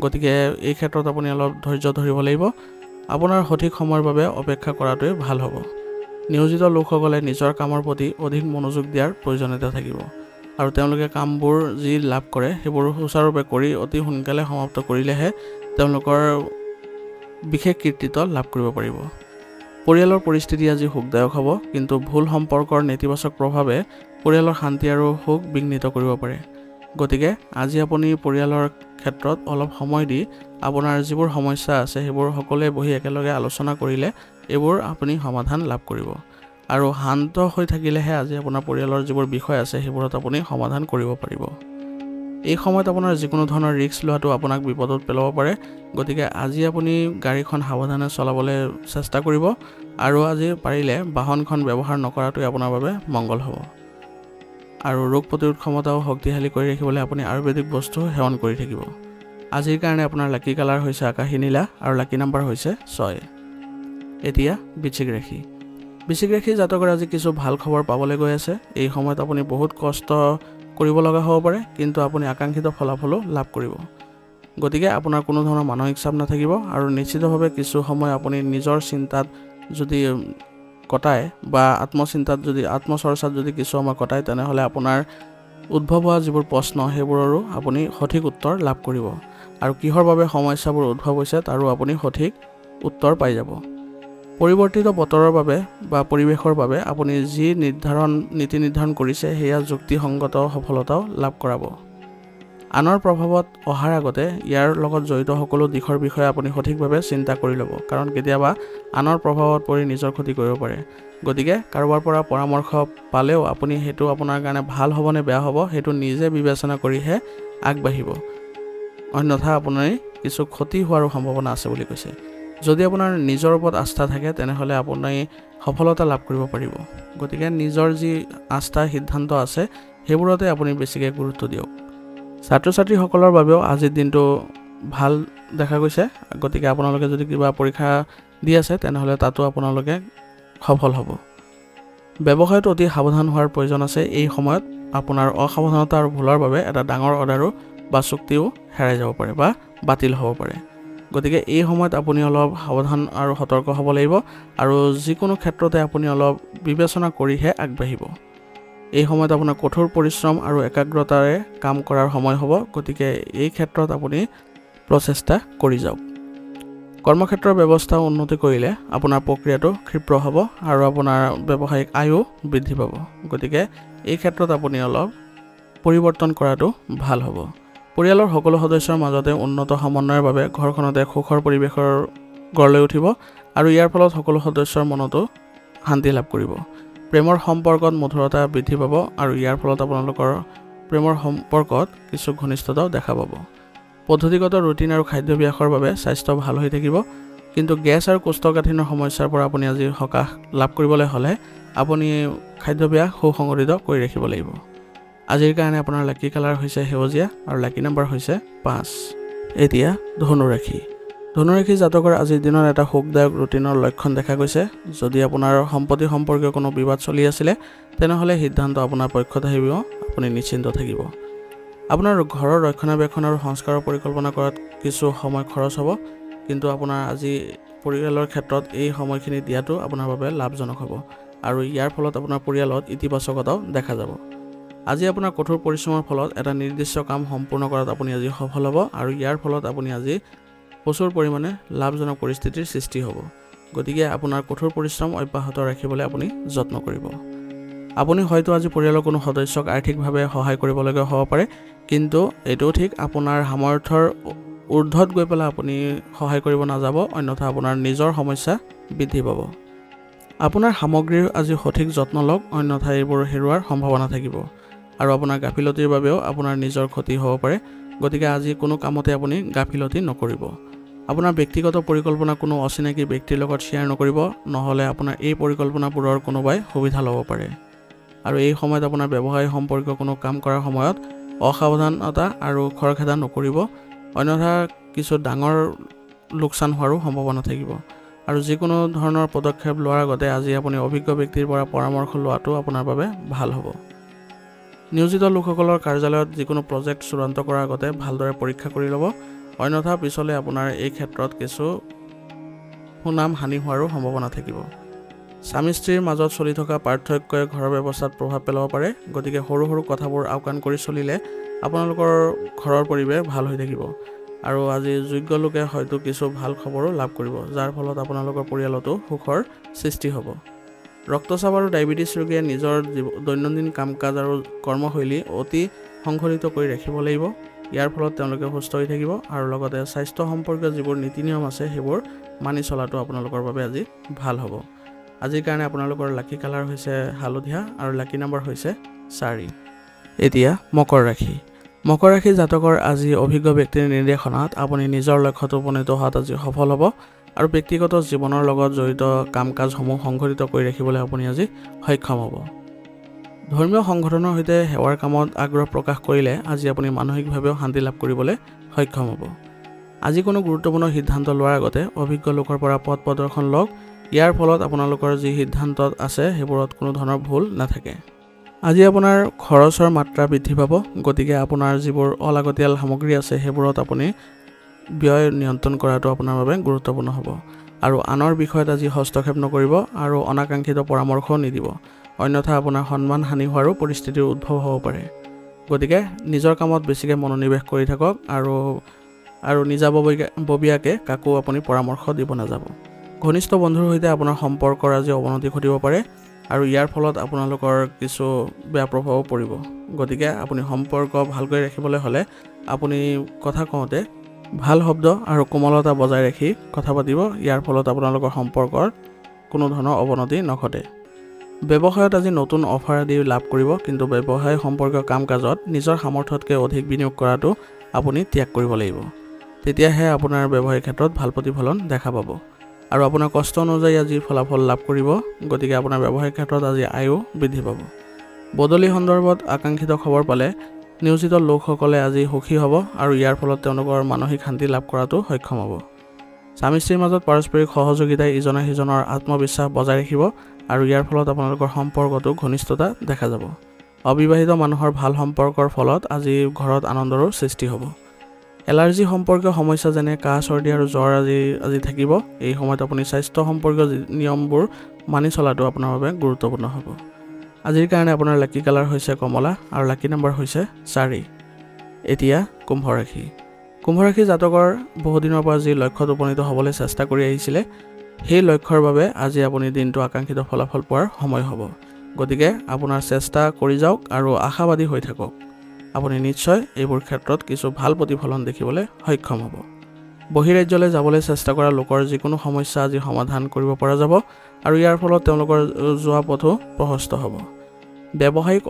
S1: গতিকে এই ক্ষেত্ৰত আপুনি অলপ ধৈৰ্য ধৰিব লাগিব আপোনাৰ সঠিক সময়ৰ বাবে অপেক্ষা কৰাটোৱে ভাল হ'ব নিয়োজিত লোকসকলে নিজৰ কামৰ প্ৰতি অধিক মনোযোগ দিয়াৰ প্ৰয়োজনীয়তা থাকিব আৰু তেওঁলোকে কামবোৰ যি লাভ কৰে সেইবোৰ সুচাৰুৰূপে কৰি অতি সোনকালে সমাপ্ত কৰিলেহে তেওঁলোকৰ বিশেষ কৃতিত্ব লাভ কৰিব পাৰিব পৰিয়ালৰ পৰিস্থিতি আজি সুখদায়ক হ'ব কিন্তু ভুল সম্পৰ্কৰ নেতিবাচক প্ৰভাৱে পৰিয়ালৰ শান্তি আৰু সুখ বিঘ্নিত কৰিব পাৰে গতিকে আজি আপুনি পৰিয়ালৰ ক্ষেত্ৰত অলপ সময় দি আপোনাৰ যিবোৰ সমস্যা আছে সেইবোৰ সকলোৱে বহি একেলগে আলোচনা কৰিলে এইবোৰ আপুনি সমাধান লাভ কৰিব আৰু শান্ত হৈ থাকিলেহে আজি আপোনাৰ পৰিয়ালৰ যিবোৰ বিষয় আছে সেইবোৰত আপুনি সমাধান কৰিব পাৰিব এই সময়ত আপোনাৰ যিকোনো ধৰণৰ ৰিস্ক লোৱাটো আপোনাক বিপদত পেলাব পাৰে গতিকে আজি আপুনি গাড়ীখন সাৱধানে চলাবলৈ চেষ্টা কৰিব আৰু আজি পাৰিলে বাহনখন ব্যৱহাৰ নকৰাটোৱে আপোনাৰ বাবে মংগল হ'ব আৰু ৰোগ প্ৰতিৰোধ ক্ষমতাও শক্তিশালী কৰি ৰাখিবলৈ আপুনি আয়ুৰ্বেদিক বস্তু সেৱন কৰি থাকিব আজিৰ কাৰণে আপোনাৰ লাকি কালাৰ হৈছে আকাশী নীলা আৰু লাকি নাম্বাৰ হৈছে 6 এতিয়া বৃশ্চিক ৰাশি জাতকৰ আজি কিছু ভাল খবৰ পাবলৈ গৈ আছে এই সময়ত আপুনি বহুত কষ্ট কৰিব লগা হ'ব পাৰে কিন্তু আপুনি আকাংক্ষিত ফলাফলো লাভ কৰিব গতিকে আপোনাৰ কোনো ধৰণৰ মানসিক চাপ নাথাকিব আৰু নিশ্চিতভাৱে কিছু সময় আপুনি নিজৰ চিন্তাত যদি কটায় বা আত্মচৰ্চাত যদি কিছু সময় কটায় তেনেহ'লে আপোনাৰ উদ্ভৱ হোৱা যিবোৰ প্ৰশ্ন সেইবোৰৰো আপুনি সঠিক উত্তৰ লাভ কৰিব আৰু কিহৰ বাবে সমস্যাবোৰ উদ্ভৱ হৈছে তাৰো আপুনি সঠিক উত্তৰ পাই যাব পৰিৱৰ্তিত বতৰৰ বাবে বা পৰিৱেশৰ বাবে আপুনি যি নীতি নিৰ্ধাৰণ কৰিছে সেয়া যুক্তিসংগত সফলতাও লাভ কৰাব আনৰ প্ৰভাৱত অহাৰ আগতে ইয়াৰ লগত জড়িত সকলো দিশৰ বিষয়ে আপুনি সঠিকভাৱে চিন্তা কৰি ল'ব কাৰণ কেতিয়াবা আনৰ প্ৰভাৱত পৰি নিজৰ ক্ষতি কৰিব পাৰে গতিকে কাৰোবাৰ পৰা পৰামৰ্শ পালেও আপুনি সেইটো আপোনাৰ কাৰণে ভাল হ'ব নে বেয়া হ'ব সেইটো নিজে বিবেচনা কৰিহে আগবাঢ়িব অন্যথা আপোনাৰ কিছু ক্ষতি হোৱাৰ সম্ভাৱনা আছে বুলি কৈছে যদি আপোনাৰ নিজৰ ওপৰত আস্থা থাকে তেনেহ'লে আপুনি সফলতা লাভ কৰিব পাৰিব গতিকে নিজৰ যি আস্থা সিদ্ধান্ত আছে সেইবোৰতে আপুনি বেছিকৈ গুৰুত্ব দিয়ক ছাত্ৰ ছাত্ৰীসকলৰ বাবেও আজিৰ দিনটো ভাল দেখা গৈছে গতিকে আপোনালোকে যদি কিবা পৰীক্ষা দি আছে তেনেহ'লে তাতো আপোনালোকে সফল হ'ব ব্যৱসায়ত অতি সাৱধান হোৱাৰ প্ৰয়োজন আছে এই সময়ত আপোনাৰ অসাৱধানতা আৰু ভুলৰ বাবে এটা ডাঙৰ অৰ্ডাৰো বা চুক্তিও হেৰাই যাব পাৰে বা বাতিল হ'ব পাৰে গতিকে এই সময়ত আপুনি অলপ সাৱধান আৰু সতৰ্ক হ'ব লাগিব আৰু যিকোনো ক্ষেত্ৰতে আপুনি অলপ বিবেচনা কৰিহে আগবাঢ়িব এই সময়ত আপোনাৰ কঠোৰ পৰিশ্ৰম আৰু একাগ্ৰতাৰে কাম কৰাৰ সময় হ'ব গতিকে এই ক্ষেত্ৰত আপুনি প্ৰচেষ্টা কৰি যাওক কৰ্মক্ষেত্ৰৰ ব্যৱস্থা উন্নতি কৰিলে আপোনাৰ প্ৰক্ৰিয়াটো ক্ষীপ্ৰ হ'ব আৰু আপোনাৰ ব্যৱসায়িক আয়ু বৃদ্ধি পাব গতিকে এই ক্ষেত্ৰত আপুনি অলপ পৰিৱৰ্তন কৰাটো ভাল হ'ব পৰিয়ালৰ সকলো সদস্যৰ মাজতে উন্নত সমন্বয়ৰ বাবে ঘৰখনতে সুখৰ পৰিৱেশৰ গঢ় লৈ উঠিব আৰু ইয়াৰ ফলত সকলো সদস্যৰ মনতো শান্তি লাভ কৰিব প্ৰেমৰ সম্পৰ্কত মধুৰতা বৃদ্ধি পাব আৰু ইয়াৰ ফলত আপোনালোকৰ প্ৰেমৰ সম্পৰ্কত কিছু ঘনিষ্ঠতাও দেখা পাব পদ্ধতিগত ৰুটিন আৰু খাদ্যাভ্যাসৰ বাবে স্বাস্থ্য ভাল হৈ থাকিব কিন্তু গেছ আৰু কোষ্ঠকাঠিন্যৰ সমস্যাৰ পৰা আপুনি আজি সকাহ লাভ কৰিবলৈ হ'লে আপুনি খাদ্যাভ্যাস সুসংগঠিত কৰি ৰাখিব লাগিব আজিৰ কাৰণে আপোনাৰ লাকি কালাৰ হৈছে সেউজীয়া আৰু লাকি নাম্বাৰ হৈছে 5 এতিয়া ধনু ৰাশি জাতকৰ আজিৰ দিনত এটা সুখদায়ক ৰুটিনৰ লক্ষণ দেখা গৈছে যদি আপোনাৰ সম্পত্তি সম্পৰ্কীয় কোনো বিবাদ চলি আছিলে তেনেহ'লে সিদ্ধান্ত আপোনাৰ পক্ষত আহিব আপুনি নিশ্চিন্ত থাকিব আপোনাৰ ঘৰৰ ৰক্ষণাবেক্ষণ আৰু সংস্কাৰৰ পৰিকল্পনা কৰাত কিছু সময় খৰচ হ'ব, কিন্তু আপোনাৰ আজি পৰিয়ালৰ ক্ষেত্ৰত এই সময়খিনি দিয়াটো আপোনাৰ বাবে লাভজনক হ'ব আৰু ইয়াৰ ফলত আপোনাৰ পৰিয়ালত ইতিবাচকতাও দেখা যাব। আজি আপোনাৰ কঠোৰ পৰিশ্ৰমৰ ফলত এটা নিৰ্দিষ্ট কাম সম্পূৰ্ণ কৰাত আপুনি আজি সফল হ'ব আৰু ইয়াৰ ফলত আপুনি আজি প্ৰচুৰ পৰিমাণে লাভজনক পৰিস্থিতিৰ সৃষ্টি হ'ব। গতিকে আপোনাৰ কঠোৰ পৰিশ্ৰম অব্যাহত ৰাখিবলৈ আপুনি যত্ন কৰিব। আপুনি হয়তো আজি পৰিয়ালৰ কোনো সদস্যক আৰ্থিকভাৱে সহায় কৰিবলগীয়া হ'ব পাৰে, কিন্তু এইটোও ঠিক আপোনাৰ সামৰ্থ্যৰ ঊৰ্ধ্বত গৈ পেলাই আপুনি সহায় কৰিব নাযাব, অন্যথা আপোনাৰ নিজৰ সমস্যা বৃদ্ধি পাব। আপোনাৰ সামগ্ৰীৰ আজি সঠিক যত্ন লওক, অন্যথা এইবোৰ হেৰুৱাৰ সম্ভাৱনা থাকিব আৰু আপোনাৰ গাফিলতিৰ বাবেও আপোনাৰ নিজৰ ক্ষতি হ'ব পাৰে। গতিকে আজি কোনো কামতে আপুনি গাফিলতি নকৰিব। আপোনাৰ ব্যক্তিগত পৰিকল্পনা কোনো অচিনাকি ব্যক্তিৰ লগত শ্বেয়াৰ নকৰিব, নহ'লে আপোনাৰ এই পৰিকল্পনাবোৰৰ কোনোবাই সুবিধা ল'ব পাৰে। আৰু এই সময়ত আপোনাৰ ব্যৱসায় সম্পৰ্কীয় কোনো কাম কৰাৰ সময়ত অসাৱধানতা আৰু খৰখেদা নকৰিব, অন্যথা কিছু ডাঙৰ লোকচান হোৱাৰো সম্ভাৱনা থাকিব। আৰু যিকোনো ধৰণৰ পদক্ষেপ লোৱাৰ আগতে আজি আপুনি অভিজ্ঞ ব্যক্তিৰ পৰা পৰামৰ্শ লোৱাটো আপোনাৰ বাবে ভাল হ'ব। নিয়োজিত লোকসকলৰ কাৰ্যালয়ত যিকোনো প্ৰজেক্ট চূড়ান্ত কৰাৰ আগতে ভালদৰে পৰীক্ষা কৰি ল'ব, অন্যথা পিছলৈ আপোনাৰ এই ক্ষেত্ৰত কিছু সুনাম হানি হোৱাৰো সম্ভাৱনা থাকিব। স্বামী স্ত্ৰীৰ মাজত চলি থকা পাৰ্থক্যই ঘৰৰ ব্যৱস্থাত প্ৰভাৱ পেলাব পাৰে, গতিকে সৰু সৰু কথাবোৰ আওকাণ কৰি চলিলে আপোনালোকৰ ঘৰৰ পৰিৱেশ ভাল হৈ থাকিব আৰু আজি যোগ্য লোকে হয়তো কিছু ভাল খবৰো লাভ কৰিব, যাৰ ফলত আপোনালোকৰ পৰিয়ালতো সুখৰ সৃষ্টি হ'ব। ৰক্তচাপ আৰু ডায়েবেটিছ ৰোগীয়ে নিজৰ দৈনন্দিন কাম কাজ আৰু কৰ্মশৈলী অতি সংশোধিত কৰি ৰাখিব লাগিব। ইয়াৰ ফলত তেওঁলোকে সুস্থ হৈ থাকিব আৰু লগতে স্বাস্থ্য সম্পৰ্কীয় যিবোৰ নীতি নিয়ম আছে সেইবোৰ মানি চলাটো আপোনালোকৰ বাবে আজি ভাল হ'ব। আজিৰ কাৰণে আপোনালোকৰ লাকি কালাৰ হৈছে হালধীয়া আৰু লাকি নাম্বাৰ হৈছে 4। এতিয়া মকৰ ৰাশি। মকৰ ৰাশি জাতকৰ আজি অভিজ্ঞ ব্যক্তিৰ নিৰ্দেশনাত আপুনি নিজৰ লক্ষ্যত উপনীত হোৱাত আজি সফল হ'ব আৰু ব্যক্তিগত জীৱনৰ লগত জড়িত কাম কাজসমূহ সংঘটিত কৰি ৰাখিবলৈ আপুনি আজি সক্ষম হ'ব। ধৰ্মীয় সংগঠনৰ সৈতে সেৱাৰ কামত আগ্ৰহ প্ৰকাশ কৰিলে আজি আপুনি মানসিকভাৱেও শান্তি লাভ কৰিবলৈ সক্ষম হ'ব। আজি কোনো গুৰুত্বপূৰ্ণ সিদ্ধান্ত লোৱাৰ আগতে অভিজ্ঞ লোকৰ পৰা পথ প্ৰদৰ্শন লওক, ইয়াৰ ফলত আপোনালোকৰ যি সিদ্ধান্তত আছে সেইবোৰত কোনো ধৰণৰ ভুল নাথাকে। আজি আপোনাৰ খৰচৰ মাত্ৰা বৃদ্ধি পাব, গতিকে আপোনাৰ যিবোৰ অলাগতিয়াল সামগ্ৰী আছে সেইবোৰত আপুনি ব্যয় নিয়ন্ত্ৰণ কৰাটো আপোনাৰ বাবে গুৰুত্বপূৰ্ণ হ'ব আৰু আনৰ বিষয়ত আজি হস্তক্ষেপ নকৰিব আৰু অনাকাংক্ষিত পৰামৰ্শও নিদিব, অন্যথা আপোনাৰ সন্মান হানি হোৱাৰো পৰিস্থিতিৰ উদ্ভৱ হ'ব পাৰে। গতিকে নিজৰ কামত বেছিকৈ মনোনিৱেশ কৰি থাকক আৰু নিজাববীয়াকৈ কাকো আপুনি পৰামৰ্শ দিব নাযাব। ঘনিষ্ঠ বন্ধুৰ সৈতে আপোনাৰ সম্পৰ্কৰ আজি অৱনতি ঘটিব পাৰে আৰু ইয়াৰ ফলত আপোনালোকৰ কিছু বেয়া প্ৰভাৱো পৰিব। গতিকে আপুনি সম্পৰ্ক ভালকৈ ৰাখিবলৈ হ'লে আপুনি কথা কওঁতে ভাল শব্দ আৰু কোমলতা বজাই ৰাখি কথা পাতিব, ইয়াৰ ফলত আপোনালোকৰ সম্পৰ্কৰ কোনো ধৰণৰ অৱনতি নঘটে। ব্যৱসায়ত আজি নতুন অফাৰ আদি লাভ কৰিব, কিন্তু ব্যৱসায় সম্পৰ্কীয় কাম কাজত নিজৰ সামৰ্থ্যতকৈ অধিক বিনিয়োগ কৰাটো আপুনি ত্যাগ কৰিব লাগিব। তেতিয়াহে আপোনাৰ ব্যৱসায়িক ক্ষেত্ৰত ভাল প্ৰতিফলন দেখা পাব আৰু আপোনাৰ কষ্ট অনুযায়ী আজি ফলাফল লাভ কৰিব। গতিকে আপোনাৰ ব্যৱসায়িক ক্ষেত্ৰত আজি আয়ো বৃদ্ধি পাব। বদলি সন্দৰ্ভত আকাংক্ষিত খবৰ পালে নিয়োজিত লোকসকলে আজি সুখী হ'ব আৰু ইয়াৰ ফলত তেওঁলোকৰ মানসিক শান্তি লাভ কৰাটো সক্ষম হ'ব। স্বামী স্ত্ৰীৰ মাজত পাৰস্পৰিক সহযোগিতাই ইজনে সিজনৰ আত্মবিশ্বাস বজাই ৰাখিব আৰু ইয়াৰ ফলত আপোনালোকৰ সম্পৰ্কতো ঘনিষ্ঠতা দেখা যাব। অবিবাহিত মানুহৰ ভাল সম্পৰ্কৰ ফলত আজি ঘৰত আনন্দৰো সৃষ্টি হ'ব। এলাৰ্জি সম্পৰ্কীয় সমস্যা যেনে কাহ চৰ্দি আৰু জ্বৰ আজি থাকিব। এই সময়ত আপুনি স্বাস্থ্য সম্পৰ্কীয় নিয়মবোৰ মানি চলাটো আপোনাৰ বাবে গুৰুত্বপূৰ্ণ হ'ব। আজিৰ কাৰণে আপোনাৰ লাকি কালাৰ হৈছে কমলা আৰু লাকি নাম্বাৰ হৈছে 4। এতিয়া কুম্ভ ৰাশি। কুম্ভ ৰাশি জাতকৰ বহুদিনৰ পৰা যি লক্ষ্যত উপনীত হ'বলৈ চেষ্টা কৰি আহিছিলে, সেই লক্ষ্যৰ বাবে আজি আপুনি দিনটো আকাংক্ষিত ফলাফল পোৱাৰ সময় হ'ব। গতিকে আপোনাৰ চেষ্টা কৰি যাওক আৰু আশাবাদী হৈ থাকক। আপুনি নিশ্চয় এইবোৰ ক্ষেত্ৰত কিছু ভাল প্ৰতিফলন দেখিবলৈ সক্ষম হ'ব। বহিৰাজ্যলৈ যাবলৈ চেষ্টা কৰা লোকৰ যিকোনো সমস্যা আজি সমাধান কৰিব পৰা যাব আৰু ইয়াৰ ফলত তেওঁলোকৰ যোৱা পথো প্ৰশস্ত হ'ব। ব্যৱসায়িক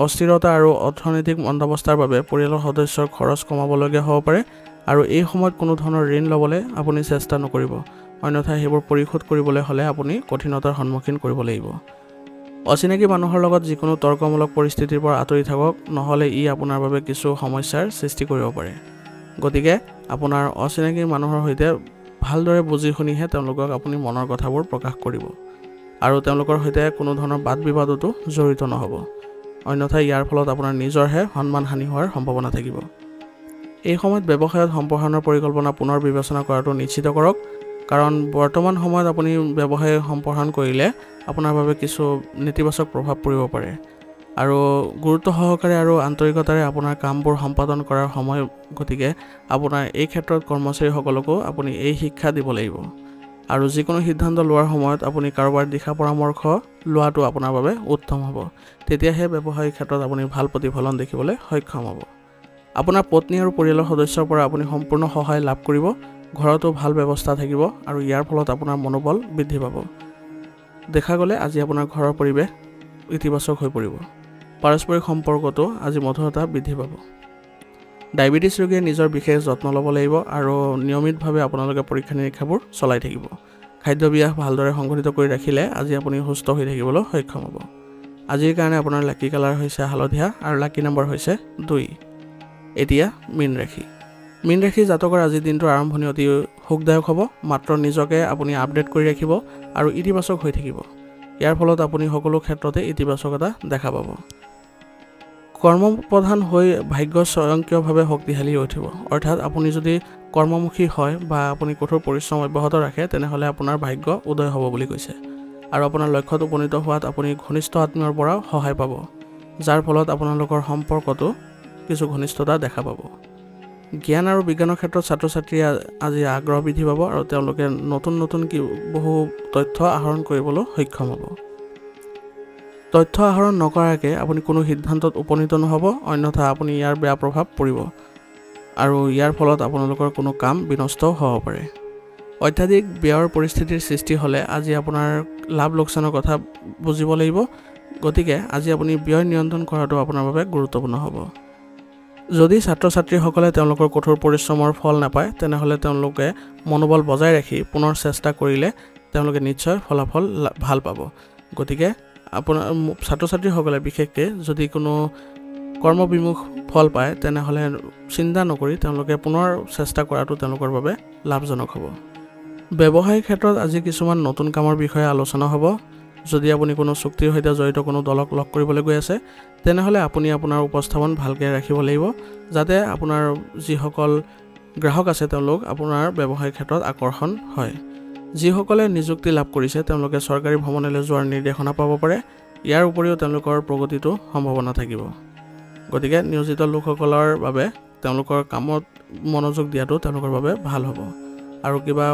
S1: অস্থিৰতা আৰু অৰ্থনৈতিক মন্দাৱস্থাৰ বাবে পৰিয়ালৰ সদস্যৰ খৰচ কমাবলগীয়া হ'ব পাৰে আৰু এই সময়ত কোনো ধৰণৰ ঋণ ল'বলৈ আপুনি চেষ্টা নকৰিব, অন্যথা সেইবোৰ পৰিশোধ কৰিবলৈ হ'লে আপুনি কঠিনতাৰ সন্মুখীন কৰিব লাগিব। অচিনাকি মানুহৰ লগত যিকোনো তৰ্কমূলক পৰিস্থিতিৰ পৰা আঁতৰি থাকক, নহ'লে ই আপোনাৰ বাবে কিছু সমস্যাৰ সৃষ্টি কৰিব পাৰে। গতিকে আপোনাৰ অচিনাকি মানুহৰ সৈতে ভালদৰে বুজি শুনিহে তেওঁলোকক আপুনি মনৰ কথাবোৰ প্ৰকাশ কৰিব আৰু তেওঁলোকৰ সৈতে কোনো ধৰণৰ বাদ বিবাদতো জড়িত নহ'ব, অন্যথা ইয়াৰ ফলত আপোনাৰ নিজৰহে সন্মান হানি হোৱাৰ সম্ভাৱনা থাকিব। এই সময়ত ব্যৱসায়ত সম্প্ৰসাৰণৰ পৰিকল্পনা পুনৰ বিবেচনা কৰাটো নিশ্চিত কৰক, কাৰণ বৰ্তমান সময়ত আপুনি ব্যৱসায় সম্প্ৰসাৰণ কৰিলে আপোনাৰ বাবে কিছু নেতিবাচক প্ৰভাৱ পৰিব পাৰে আৰু গুৰুত্ব সহকাৰে আৰু আন্তৰিকতাৰে আপোনাৰ কামবোৰ সম্পাদন কৰাৰ সময়, গতিকে আপোনাৰ এই ক্ষেত্ৰত কৰ্মচাৰীসকলকো আপুনি এই শিক্ষা দিব লাগিব আৰু যিকোনো সিদ্ধান্ত লোৱাৰ সময়ত আপুনি কাৰোবাৰ দিশা পৰামৰ্শ লোৱাটো আপোনাৰ বাবে উত্তম হ'ব। তেতিয়াহে ব্যৱসায়িক ক্ষেত্ৰত আপুনি ভাল প্ৰতিফলন দেখিবলৈ সক্ষম হ'ব। আপোনাৰ পত্নী আৰু পৰিয়ালৰ সদস্যৰ পৰা আপুনি সম্পূৰ্ণ সহায় লাভ কৰিব, ঘৰতো ভাল ব্যৱস্থা থাকিব আৰু ইয়াৰ ফলত আপোনাৰ মনোবল বৃদ্ধি পাব। দেখা গ'লে আজি আপোনাৰ ঘৰৰ পৰিৱেশ ইতিবাচক হৈ পৰিব। পাৰস্পৰিক সম্পৰ্কতো আজি মধুৰতা বৃদ্ধি পাব। ডায়েবেটিছ ৰোগীয়ে নিজৰ বিশেষ যত্ন ল'ব লাগিব আৰু নিয়মিতভাৱে আপোনালোকে পৰীক্ষা নিৰীক্ষাবোৰ চলাই থাকিব। খাদ্যাভ্যাস ভালদৰে সংগঠিত কৰি ৰাখিলে আজি আপুনি সুস্থ হৈ থাকিবলৈ সক্ষম হ'ব। আজিৰ কাৰণে আপোনাৰ লাকি কালাৰ হৈছে হালধীয়া আৰু লাকি নম্বৰ হৈছে 2। এতিয়া মীন ৰাশি। মীন ৰাশি জাতকৰ আজিৰ দিনটোৰ আৰম্ভণি অতি সুখদায়ক হ'ব। মাত্ৰ নিজকে আপুনি আপডেট কৰি ৰাখিব আৰু ইতিবাচক হৈ থাকিব। ইয়াৰ ফলত আপুনি সকলো ক্ষেত্ৰতে ইতিবাচকতা দেখা পাব। কৰ্মপ্ৰধান হৈ ভাগ্য স্বয়ংক্ৰিয়ভাৱে শক্তিশালী হৈ উঠিব। অৰ্থাৎ আপুনি যদি কৰ্মমুখী হয় বা আপুনি কঠোৰ পৰিশ্ৰম অব্যাহত ৰাখে, তেনেহ'লে আপোনাৰ ভাগ্য উদয় হ'ব বুলি কৈছে আৰু আপোনাৰ লক্ষ্যত উপনীত হোৱাত আপুনি ঘনিষ্ঠ আত্মীয়ৰ পৰাও সহায় পাব, যাৰ ফলত আপোনালোকৰ সম্পৰ্কতো কিছু ঘনিষ্ঠতা দেখা পাব। জ্ঞান আৰু বিজ্ঞানৰ ক্ষেত্ৰত ছাত্ৰ ছাত্ৰীয়ে আজি আগ্ৰহ বৃদ্ধি পাব আৰু তেওঁলোকে নতুন বহু তথ্য আহৰণ কৰিবলৈ সক্ষম হ'ব। তথ্য আহৰণ নকৰাকৈ আপুনি কোনো সিদ্ধান্তত উপনীত নহ'ব, অন্যথা আপুনি ইয়াৰ বেয়া প্ৰভাৱ পৰিব আৰু ইয়াৰ ফলত আপোনালোকৰ কোনো কাম বিনষ্টও হ'ব পাৰে। অত্যাধিক ব্যয়ৰ পৰিস্থিতিৰ সৃষ্টি হ'লে আজি আপোনাৰ লাভ লোকচানৰ কথা বুজিব লাগিব, গতিকে আজি আপুনি ব্যয় নিয়ন্ত্ৰণ কৰাটো আপোনাৰ বাবে গুৰুত্বপূৰ্ণ হ'ব। যদি ছাত্ৰ ছাত্ৰীসকলে তেওঁলোকৰ কঠোৰ পৰিশ্ৰমৰ ফল নাপায়, তেনেহ'লে তেওঁলোকে মনোবল বজাই ৰাখি পুনৰ চেষ্টা কৰিলে তেওঁলোকে নিশ্চয় ফলাফল ভাল পাব। গতিকে আপোনাৰ ছাত্ৰ ছাত্ৰীসকলে বিশেষকৈ যদি কোনো কৰ্মবিমুখ ফল পায়, তেনেহ'লে চিন্তা নকৰি তেওঁলোকে পুনৰ চেষ্টা কৰাটো তেওঁলোকৰ বাবে লাভজনক হ'ব। ব্যৱসায়িক ক্ষেত্ৰত আজি কিছুমান নতুন কামৰ বিষয়ে আলোচনা হ'ব। যদি আপুনি কোনো চুক্তিৰ সৈতে জড়িত কোনো দলক লগ কৰিবলৈ গৈ আছে, তেনেহ'লে আপুনি আপোনাৰ উপস্থাপন ভালকৈ ৰাখিব লাগিব, যাতে আপোনাৰ যিসকল গ্ৰাহক আছে তেওঁলোক আপোনাৰ ব্যৱসায়িক ক্ষেত্ৰত আকৰ্ষণ হয়। যিসকলে নিযুক্তি লাভ কৰিছে তেওঁলোকে চৰকাৰী ভ্ৰমণলৈ যোৱাৰ নিৰ্দেশনা পাব পাৰে। ইয়াৰ উপৰিও তেওঁলোকৰ প্ৰগতিটো সম্ভাৱনা থাকিব। গতিকে নিয়োজিত লোকসকলৰ বাবে তেওঁলোকৰ কামত মনোযোগ দিয়াটো তেওঁলোকৰ বাবে ভাল হ'ব আৰু কিবা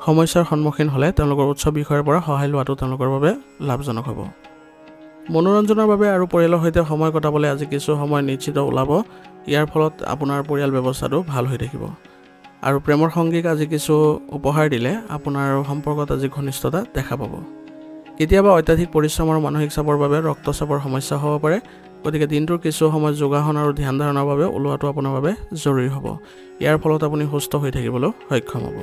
S1: সমস্যাৰ সন্মুখীন হ'লে তেওঁলোকৰ উচ্চ বিষয়ৰ পৰা সহায় লোৱাটো তেওঁলোকৰ বাবে লাভজনক হ'ব। মনোৰঞ্জনৰ বাবে আৰু পৰিয়ালৰ সৈতে সময় কটাবলৈ আজি কিছু সময় নিশ্চিত ওলাব। ইয়াৰ ফলত আপোনাৰ পৰিয়াল ব্যৱস্থাটো ভাল হৈ থাকিব আৰু প্ৰেমৰ সংগীক আজি কিছু উপহাৰ দিলে আপোনাৰ সম্পৰ্কত আজি ঘনিষ্ঠতা দেখা পাব। কেতিয়াবা অত্যাধিক পৰিশ্ৰম আৰু মানসিক চাপৰ বাবে ৰক্তচাপৰ সমস্যা হ'ব পাৰে, গতিকে দিনটোৰ কিছু সময় যোগাসন আৰু ধ্যান ধাৰণাৰ বাবে ওলোৱাটো আপোনাৰ বাবে জৰুৰী হ'ব। ইয়াৰ ফলত আপুনি সুস্থ হৈ থাকিবলৈ সক্ষম হ'ব।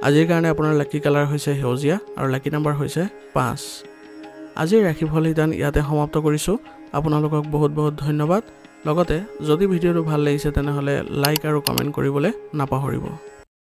S1: আজিৰ কাৰণে আপোনাৰ লাকি কালাৰ হৈছে সেউজীয়া আৰু লাকি নম্বৰ হৈছে 5। আজিৰ ৰাশিফল শিতান ইয়াতে সমাপ্ত কৰিছোঁ। আপোনালোকক বহুত বহুত ধন্যবাদ। লগতে যদি ভিডিঅ'টো ভাল লাগিছে তেনেহ'লে লাইক আৰু কমেণ্ট কৰিবলৈ নাপাহৰিব।